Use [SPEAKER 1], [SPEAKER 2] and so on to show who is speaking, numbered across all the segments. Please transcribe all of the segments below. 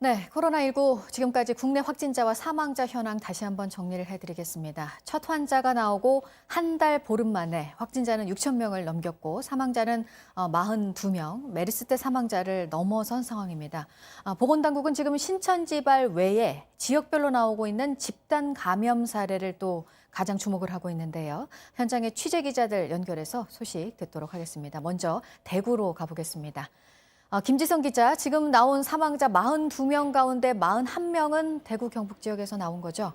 [SPEAKER 1] 네, 코로나19 지금까지 국내 확진자와 사망자 현황 다시 한번 정리를 해드리겠습니다. 첫 환자가 나오고 한 달 보름 만에 확진자는 6천 명을 넘겼고 사망자는 42명, 메르스 때 사망자를 넘어선 상황입니다. 보건당국은 지금 신천지발 외에 지역별로 나오고 있는 집단 감염 사례를 또 가장 주목을 하고 있는데요. 현장의 취재 기자들 연결해서 소식 듣도록 하겠습니다. 먼저 대구로 가보겠습니다. 김지성 기자, 지금 나온 사망자 42명 가운데 41명은 대구 경북 지역에서 나온 거죠?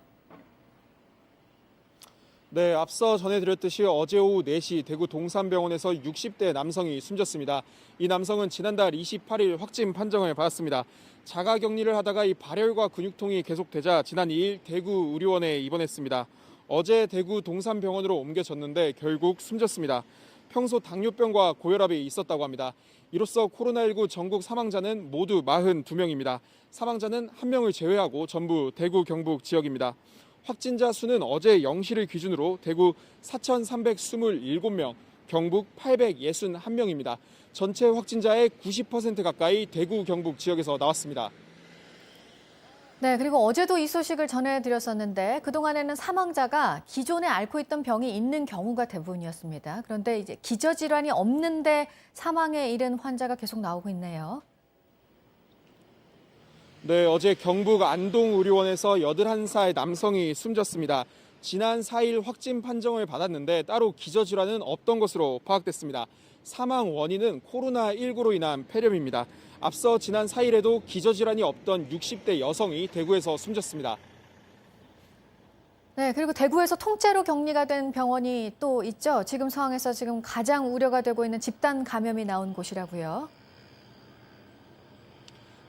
[SPEAKER 2] 네, 앞서 전해드렸듯이 어제 오후 4시 대구 동산병원에서 60대 남성이 숨졌습니다. 이 남성은 지난달 28일 확진 판정을 받았습니다. 자가격리를 하다가 이 발열과 근육통이 계속되자 지난 2일 대구 의료원에 입원했습니다. 어제 대구 동산병원으로 옮겨졌는데 결국 숨졌습니다. 평소 당뇨병과 고혈압이 있었다고 합니다. 이로써 코로나19 전국 사망자는 모두 42명입니다. 사망자는 1명을 제외하고 전부 대구 경북 지역입니다. 확진자 수는 어제 0시를 기준으로 대구 4,327명, 경북 861명입니다. 전체 확진자의 90% 가까이 대구 경북 지역에서 나왔습니다.
[SPEAKER 1] 네, 그리고 어제도 이 소식을 전해드렸었는데 그동안에는 사망자가 기존에 앓고 있던 병이 있는 경우가 대부분이었습니다. 그런데 이제 기저질환이 없는데 사망에 이른 환자가 계속 나오고 있네요.
[SPEAKER 2] 네, 어제 경북 안동의료원에서 81살 남성이 숨졌습니다. 지난 4일 확진 판정을 받았는데 따로 기저질환은 없던 것으로 파악됐습니다. 사망 원인은 코로나19로 인한 폐렴입니다. 앞서 지난 4일에도 기저질환이 없던 60대 여성이 대구에서 숨졌습니다.
[SPEAKER 1] 네, 그리고 대구에서 통째로 격리가 된 병원이 또 있죠. 지금 상황에서 지금 가장 우려가 되고 있는 집단 감염이 나온 곳이라고요.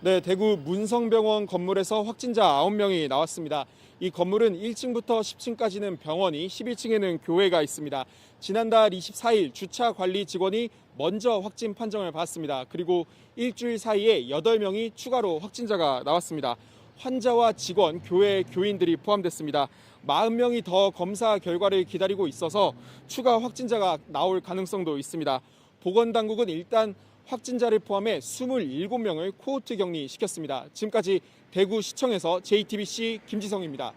[SPEAKER 2] 네, 대구 문성병원 건물에서 확진자 9명이 나왔습니다. 이 건물은 1층부터 10층까지는 병원이, 11층에는 교회가 있습니다. 지난달 24일 주차 관리 직원이 먼저 확진 판정을 받았습니다. 그리고 일주일 사이에 8명이 추가로 확진자가 나왔습니다. 환자와 직원, 교회 교인들이 포함됐습니다. 40명이 더 검사 결과를 기다리고 있어서 추가 확진자가 나올 가능성도 있습니다. 보건당국은 일단 확진자를 포함해 27명을 코호트 격리시켰습니다. 지금까지 대구시청에서 JTBC 김지성입니다.